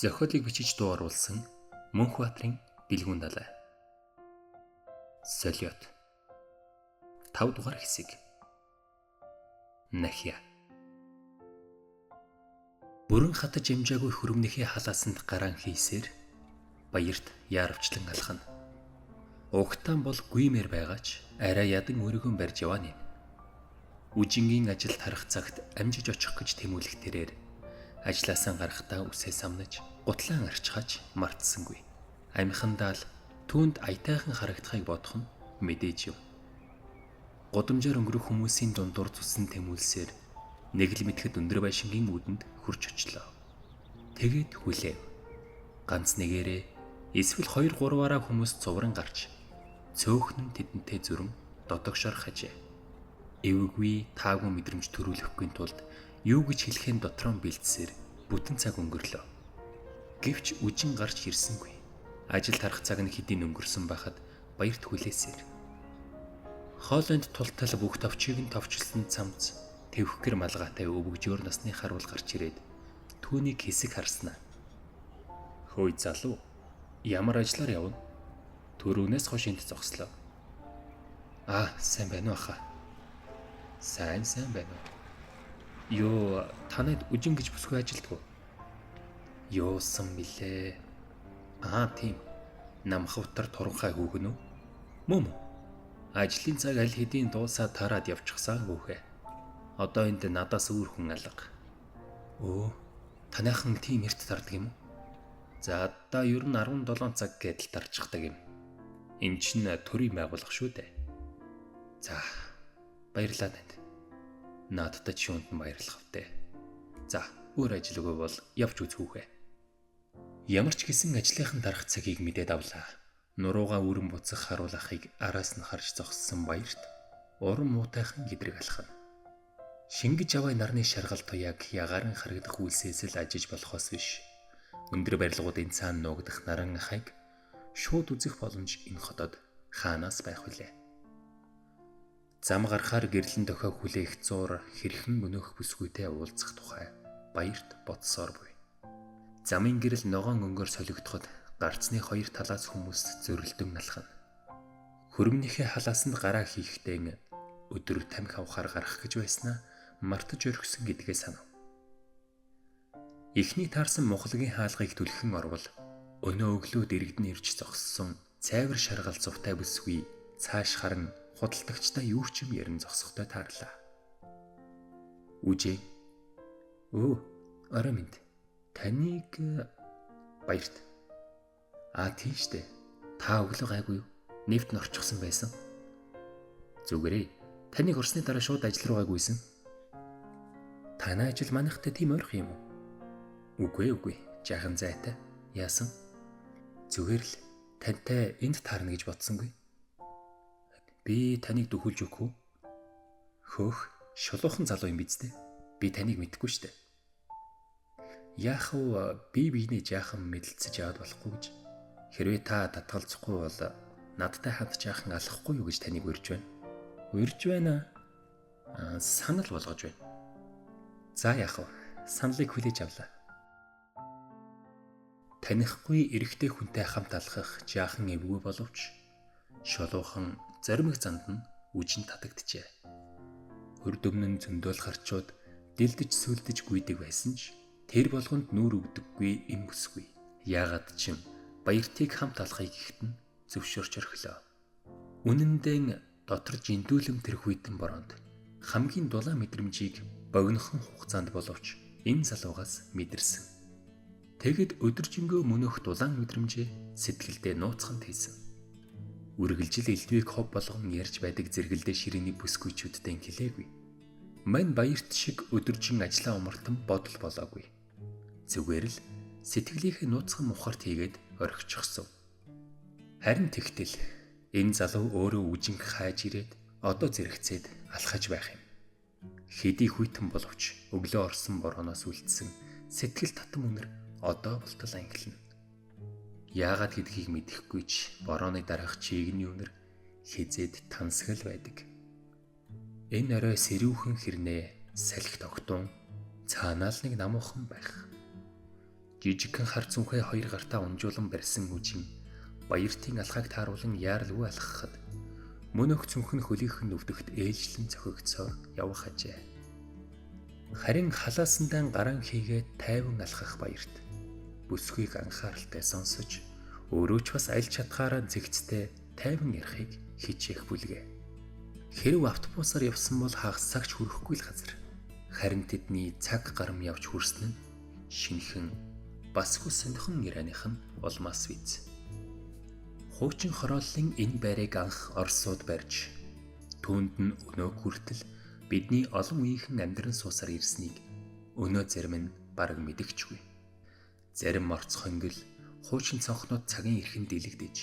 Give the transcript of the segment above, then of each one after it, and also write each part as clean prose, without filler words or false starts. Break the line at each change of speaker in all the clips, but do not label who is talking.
Зохиолыг бичиж дуу оруулсан Мөнхбаатарын Дэлгүүн далай. Солиот 5 дугаар хэсэг. Нахя. Бүрэн хатаж амжаагүй хөрөмнийхээ халаасанд гараан хийсээр баярт яарвчлан алхана. Угтаан бол гүймээр байгаач арай ядан өөрийгөө барьж яваа нэм. Үжингийн ажилд харах цагт амжиж очих гэж тэмүүлэх тэрээр ажлаасаа гарахдаа үсээ самнаж гутлаан арчхаач мартсангүй. Амхандаа л түүнд аятайхан харагдахыг бодох нь мэдээж юм. Годамжаар өнгөрөх хүмүүсийн дундуур цусан тэмүүлсээр нэг л мэтгэд өндөр байшингийн үүдэнд хурж очлоо. Тэгээд хүлээв. Ганц нэгээрээ эсвэл 2-3-аараа хүмүүс цувран гарч цөөхнөн тэдэнтэй зүрэн додогшор хажээ. Эвгүй таагүй мэдрэмж төрүүлэхгүй тулд юу гэж хэлэхээ дотроо бэлдсээр бүтэн цаг өнгөрлөө. Гэвч үжин гарч ирсэнгүй. Ажилд харах цаг нь хэдийн өнгөрсөн байхад баярт хүлээсээр. Хоолойнд тултал бүх товчийг нь товчлсон цамц тэвхгэр малгайтай өвгжөөр насны харуул гарч ирээд түүнийг хэсэг харснаа. Хөөе залуу, ямар ажиллаар явна? Төрөөнөөс хойш энд зогслоо. Сайн байна уу хаа? Сайн байна уу? Йоо, танад үжин гэж бүсгүй ажилтгүй. Йоосон билээ. Тийм. Намхавтар туранхай хүүхэн үү? Мөн. Ажлын цаг аль хэдийн дуусаад тараад явчихсан хүүхэ. Одоо энд надаас өөр хүн алга. Танайхан тийм эрт тардаг юм уу? За одоо ер нь 17 цаг гэдэл тарчихдаг юм. Энд чинь төрийн байгууллага шүү дээ. За, баярлалаа танд. Наадтай ч юунд нь баярлах втэ. За, өөр ажил өгөө бол явж үзхүүхэ. Ямар ч гэсэн ажлынхан дарах цагийг мэдээд авлаа. Нуруугаа үрэн буцах харуулахыг араас нь харж зогссон баярт уран муутайхан гэдрэг алхана. Шингэж авай нарны шаргал туяаг ягаарн харагдах үйлсээс л ажиж болохоос биш. Өндөр барилгуудын цаана нуугдах наран ахайг шууд үзэх боломж энэ хотод хаанаас байх вүлээ? Зам гарахаар гэрлэн дохиог хүлээх зуур хэрхэн өнөөх бүсгүйтэй уулзах тухай баярт бодсоор буй. Замын гэрэл ногоон өнгөөр солигдоход гарцны хоёр талаас хүмүүс зөрөлдөн алхана. Хөрөмнийхээ халаасанд гараа хийхдээ өдөр тамхи авахаар гарах гэж байснаа мартаж орхисон гэдгээ санав. Эхний таарсан мухлагийн хаалгыг түлхэн орвол өнөө өглөө дэрэгдэн ирж зогссон цайвар шаргал зувтай бүсгүй цааш харан худалдагчдаа юу ч юм ярин зогсохтой таарлаа. Үжээ. Орой минь. Таныг баярт. Тийм штэ. Та өглөө гайгүй юу? Нэвт нь орчихсон байсан. Зүгээрээ. Таныг орсны дараа шууд ажил руу гайгүйсэн. Танай ажил манайхтай тийм ойрхон юм уу? Үгүй. Жаахан зайтай. Яасан? Зүгээр л тантай энд таарна гэж бодсонгүй. Би таныг дөхүүлж өгөх үү? Хөөх, шулуухан залуу юм биз дээ. Би таныг мэдэхгүй штэ. Яах вэ? Би биенээ жаахан мэдлцэж яваад болохгүй гэж. Хэрвээ та татгалзахгүй бол надтай хамт жаахан алхахгүй юу гэж таныг урьж байна. Урьж байна. Санал болгож байна. За яах вэ? Саналыг хүлээж авлаа. Танихгүй эрэгтэй хүнтэй хамт алхах жаахан эвгүй боловч шулуухан заримх занд нь үжин татагджээ. Хөрдөмнөн зөндөөл харчууд дэлдэж сүлдэж гүйдэг байсан ч тэр болгонд нүүр өгдөггүй эм бүсгүй. Яагаад ч юм баяртыг хамт алхахыг ихэд нь зөвшөөрч орхилоо. Үнэндээ дотор жиндүүлэм тэрх үйдэн бороонд хамгийн дулаан мэдрэмжийг богинохон хугацаанд боловч энэ залуугаас мэдэрсэн. Тэгэд өдөржингөө мөнөх дулаан мэдрэмжээ сэтгэлдээ нууцхан хийсэн. Үргэлжил элдвийг хов болгон ярьж байдаг зэрэгэлдээ ширээний бүсгүйчүүдтэй хэлээгүй. Мань баярт шиг өдөржин ажлаа умартан бодол болоогүй. Зүгээр л сэтгэлийнхээ нууцхан мухарт хийгээд орхичихсон. Харин тэгтэл энэ залуу өөрөө үжинг хайж ирээд одоо зэрэгцээд алхаж байх юм. Хэдий хүйтэн боловч өглөө орсон борооноос үлдсэн сэтгэл татам үнэр одоо болтол ангилна. Яагаад гэдгийг мэдэхгүй ч борооны дараах чигний үнэр хизээд тансгал байдаг. Энэ орой сэрүүхэн хэрнээ салхи тогтун цаанаал нэг намуухан байх. Жижигхэн хар цүнхээ хоёр гартаа унжуулан барьсан үжин баяртын алхааг тааруулан яаралгүй алхахад мөн өх цүнхэн хөлийнхэн нүвдэгт ээлжлэн цохигдсоор явах ажээ. Харин халаасандаа гараан хийгээд тайван алхах баярт бүсгүйг анхааралтай сонсож өөрөө ч бас аль чадхаараа зэгцтэй тайван ярихыг хичээх бүлгээ. Хэрэв автобусаар явсан бол хагас цагч хүрэхгүй л газар. Харин тэдний цаг гарам явж хүрсэн нь шинэхэн басгүй сонирхон ирээних нь улмаас биз. Хуучин хорооллын энэ байрыг анх Оросууд барьж түүнд нь өнөө хүртэл бидний олон үеийнхэн амьдран суусаар ирснийг өнөө зарим нь бараг мэдэгчгүй. Зарим орц хонгил хуучин цонхнууд цагийн эрхэнд дэлгдэж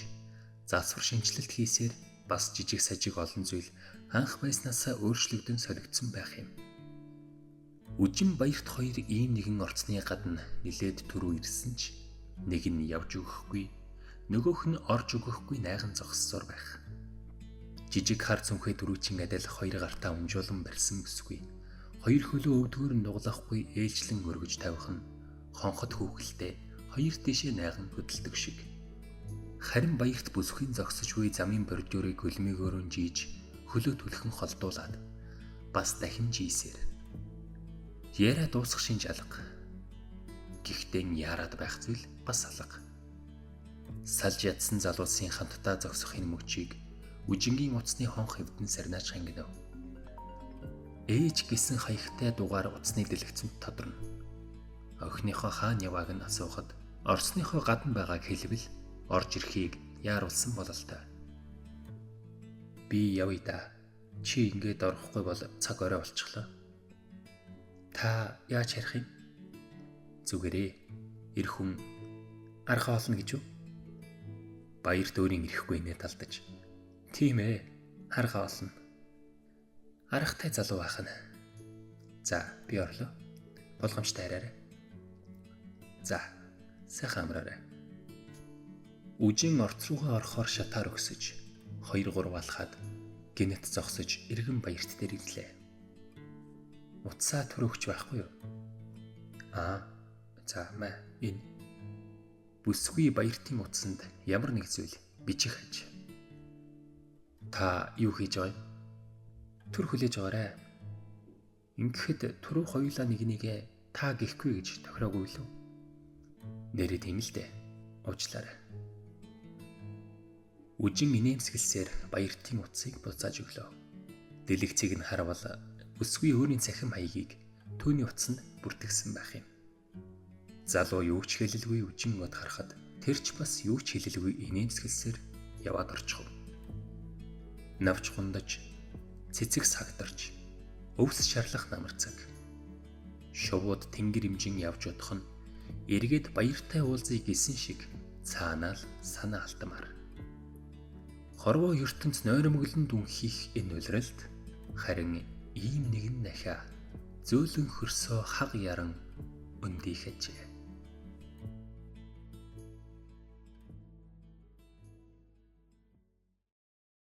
засвар шинжилэлт хийсээр бас жижиг сажиг олон зүйл анх байснаасаа өөрчлөгдөн солигдсон байх юм. Үжин баярт хоёр ийм нэгэн орцны гадна нилээд түрүү ирсэн ч нэг нь явж өгөхгүй, нөгөөх нь орж өгөхгүй найган зогссоор байх. Жижиг хар цүнхээ дөрүүчийн адил хоёр гартаа унжуулан барьсан бүсгүй. Хоёр хөлөө өвдгөр нь дуглахгүй ээлжлэн өргөж тавих нь хонхот хүүхэлтэй хоёр тишээ найган хөдөлдөг шиг. Харин баярт бүсгүй зогсож буй замын бордюрыг хөлмөөгөөр нь жийж хөлөө түлхэн холдуулаад бас дахин жийсээр яриа дуусах шинж алга. Гэхдээ яарад байх зүйл бас алга. Салж ядсан залуусын хамтдаа зогсохын мөчийг үжингийн утасны хонх хэвдэн сарнаач хангив. Ээж гисэн хаягтай дугаар утасны дэлгэцэнд тодорно. Охиныхоо хаана явааг нь асуухад орсныхоо гадна байгааг хэлбэл орж ирэхийг яаруулсан бололтой. Би явъя да. Чи ингээд орохгүй бол цаг орой болчихлоо. Та яаж харих юм? Зүгээрээ. Эр хүн арга олно гэж үү? Баярт өөрийн ирэхгүй нэ талдаж. Тийм ээ. Арга олно. Аргатай залуу байх нь. За, би орлоо. Болгоомжтой араарай. За, сайхан амраарай. Үжин орц руугаа орохоор шатаар өксөж 2-3 алхаад гинэт зогсож эргэн баярт дээр ирлээ. Утсаа төрөгч байхгүй юу? За маа энэ бүсгүй баяртын утсанд ямар нэг зүйл бичих аж. Та юу хийж байгаа юм? Түр хүлээж байгаарай. Ингэхэд түрүү хоёулаа нэгнийгээ та гихгүй гэж тохироогүй лүү? Нэрээ тийм л дээ. Уучлаарай. Үжин инээмсэглсээр баяртын утсыг буцааж өглөө. Дэлгэцийг нь харавал бүсгүй өөрийн цахим хаягийг түүний утсанд бүртгэсэн байх юм. Залуу юу ч хэлэлгүй үжин мод харахад тэр ч бас юу ч хэлэлгүй инээмсэглсээр яваад орчихов. Навч хундаж, цэцэг сагдарч, өвс шарлах намар цаг. Шувууд тэнгэр имжин явж удах нь эргээд баяртай уулзъя гэсэн шиг цаанаа л санаа алтмаар. Хорвоо ертөнц нойромглон дүнхийх энэ улиралд харин ийм нэгэн дахиа зөөлөн хөрсөө хаг яран өндийхэж.